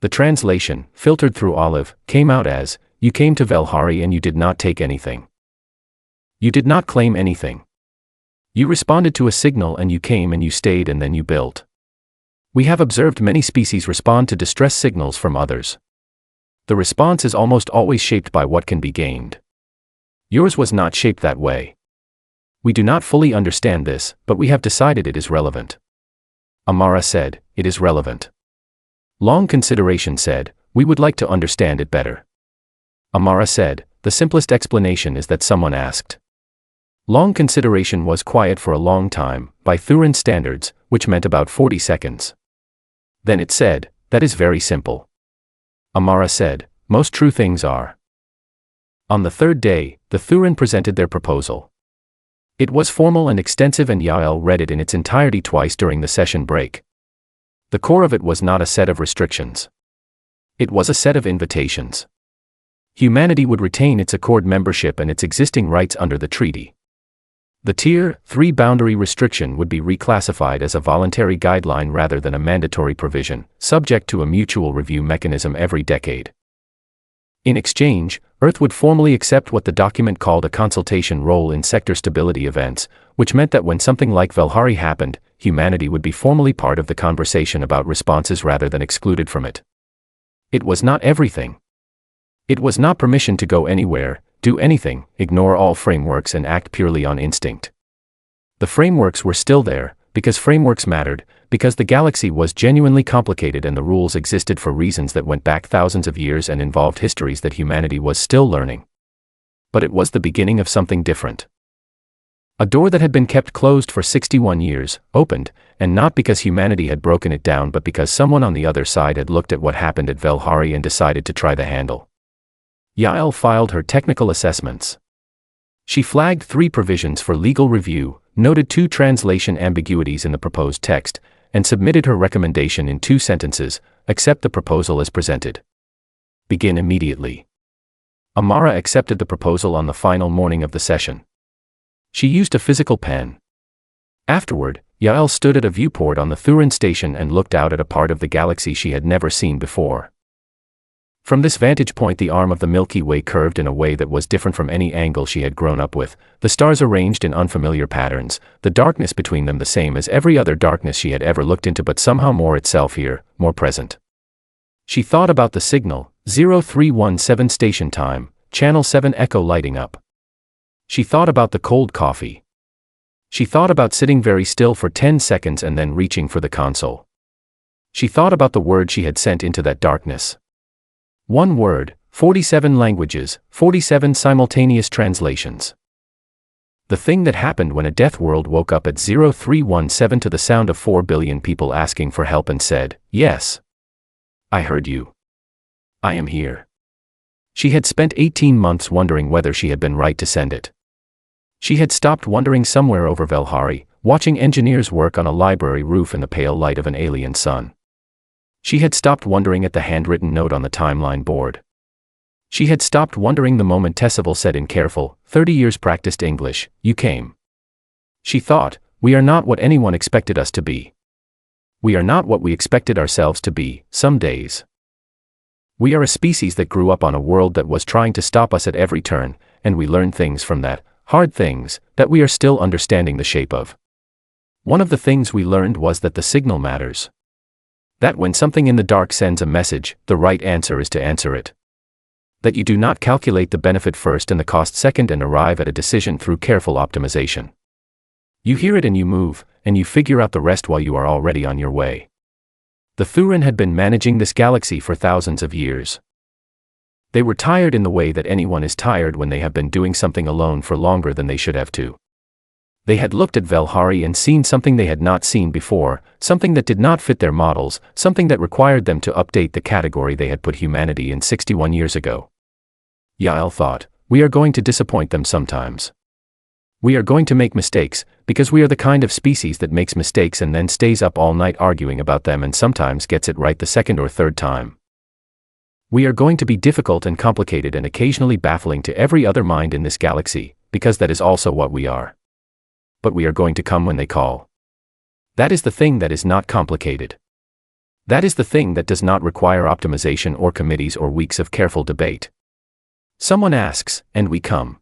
The translation, filtered through Olive, came out as, "You came to Velhari and you did not take anything. You did not claim anything. You responded to a signal and you came and you stayed and then you built. We have observed many species respond to distress signals from others. The response is almost always shaped by what can be gained. Yours was not shaped that way. We do not fully understand this, but we have decided it is relevant." Amara said, "It is relevant." Long consideration said, "We would like to understand it better." Amara said, "The simplest explanation is that someone asked." Long consideration was quiet for a long time, by Thurin standards, which meant about 40 seconds. Then it said, "That is very simple." Amara said, "Most true things are." On the third day, the Thurin presented their proposal. It was formal and extensive and Yael read it in its entirety twice during the session break. The core of it was not a set of restrictions. It was a set of invitations. Humanity would retain its Accord membership and its existing rights under the treaty. The Tier 3 boundary restriction would be reclassified as a voluntary guideline rather than a mandatory provision, subject to a mutual review mechanism every decade. In exchange, Earth would formally accept what the document called a consultation role in sector stability events, which meant that when something like Velhari happened, humanity would be formally part of the conversation about responses rather than excluded from it. It was not everything. It was not permission to go anywhere, do anything, ignore all frameworks and act purely on instinct. The frameworks were still there, because frameworks mattered, because the galaxy was genuinely complicated and the rules existed for reasons that went back thousands of years and involved histories that humanity was still learning. But it was the beginning of something different. A door that had been kept closed for 61 years, opened, and not because humanity had broken it down but because someone on the other side had looked at what happened at Velhari and decided to try the handle. Yael filed her technical assessments. She flagged 3 provisions for legal review, noted 2 translation ambiguities in the proposed text, and submitted her recommendation in 2 sentences: accept the proposal as presented. Begin immediately. Amara accepted the proposal on the final morning of the session. She used a physical pen. Afterward, Yael stood at a viewport on the Thurin station and looked out at a part of the galaxy she had never seen before. From this vantage point, the arm of the Milky Way curved in a way that was different from any angle she had grown up with, the stars arranged in unfamiliar patterns, the darkness between them the same as every other darkness she had ever looked into but somehow more itself here, more present. She thought about the signal, 0317 station time, channel 7 echo lighting up. She thought about the cold coffee. She thought about sitting very still for 10 seconds and then reaching for the console. She thought about the word she had sent into that darkness. One word, 47 languages, 47 simultaneous translations. The thing that happened when a Deathworld woke up at 0317 to the sound of 4 billion people asking for help and said, "Yes. I heard you. I am here." She had spent 18 months wondering whether she had been right to send it. She had stopped wondering somewhere over Velhari, watching engineers work on a library roof in the pale light of an alien sun. She had stopped wondering at the handwritten note on the timeline board. She had stopped wondering the moment Tessival said in careful, 30 years practiced English, "You came." She thought, "We are not what anyone expected us to be. We are not what we expected ourselves to be, some days. We are a species that grew up on a world that was trying to stop us at every turn, and we learned things from that, hard things, that we are still understanding the shape of. One of the things we learned was that the signal matters. That when something in the dark sends a message, the right answer is to answer it. That you do not calculate the benefit first and the cost second and arrive at a decision through careful optimization. You hear it and you move, and you figure out the rest while you are already on your way. The Thurin had been managing this galaxy for thousands of years. They were tired in the way that anyone is tired when they have been doing something alone for longer than they should have to. They had looked at Velhari and seen something they had not seen before, something that did not fit their models, something that required them to update the category they had put humanity in 61 years ago. Yael thought, "We are going to disappoint them sometimes. We are going to make mistakes, because we are the kind of species that makes mistakes and then stays up all night arguing about them and sometimes gets it right the second or third time. We are going to be difficult and complicated and occasionally baffling to every other mind in this galaxy, because that is also what we are. But we are going to come when they call. That is the thing that is not complicated. That is the thing that does not require optimization or committees or weeks of careful debate. Someone asks, and we come.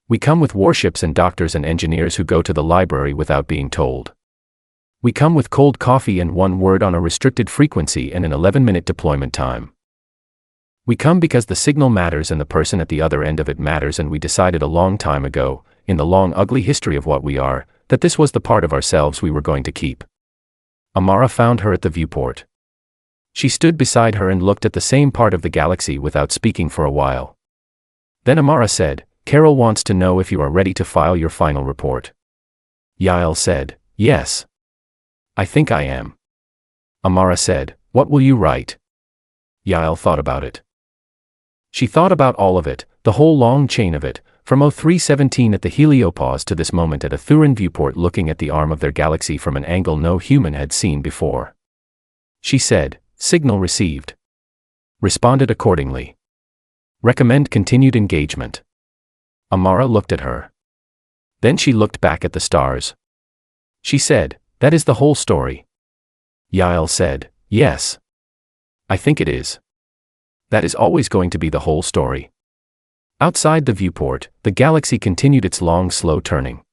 We come with warships and doctors and engineers who go to the library without being told. We come with cold coffee and one word on a restricted frequency and an 11-minute deployment time. We come because the signal matters and the person at the other end of it matters, and we decided a long time ago, in the long ugly history of what we are, that this was the part of ourselves we were going to keep. Amara found her at the viewport. She stood beside her and looked at the same part of the galaxy without speaking for a while. Then Amara said, "Carol wants to know if you are ready to file your final report." Yael said, "Yes. I think I am." Amara said, "What will you write?" Yael thought about it. She thought about all of it, the whole long chain of it, from 0317 at the heliopause to this moment at a Thuran viewport looking at the arm of their galaxy from an angle no human had seen before. She said, "Signal received. Responded accordingly. Recommend continued engagement." Amara looked at her. Then she looked back at the stars. She said, "That is the whole story." Yael said, "Yes. I think it is. That is always going to be the whole story." Outside the viewport, the galaxy continued its long, slow turning.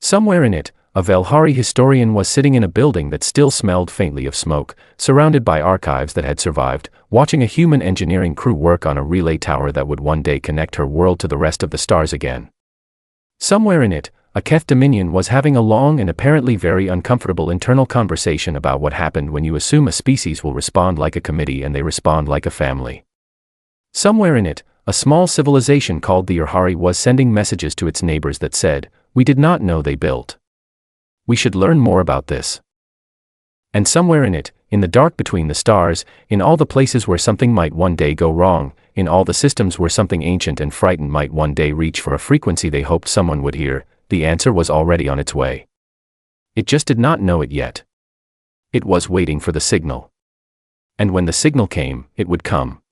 Somewhere in it, a Velhari historian was sitting in a building that still smelled faintly of smoke, surrounded by archives that had survived, watching a human engineering crew work on a relay tower that would one day connect her world to the rest of the stars again. Somewhere in it, a Keth Dominion was having a long and apparently very uncomfortable internal conversation about what happened when you assume a species will respond like a committee and they respond like a family. Somewhere in it, a small civilization called the Urhari was sending messages to its neighbors that said, "We did not know they built. We should learn more about this." And somewhere in it, in the dark between the stars, in all the places where something might one day go wrong, in all the systems where something ancient and frightened might one day reach for a frequency they hoped someone would hear, the answer was already on its way. It just did not know it yet. It was waiting for the signal. And when the signal came, it would come.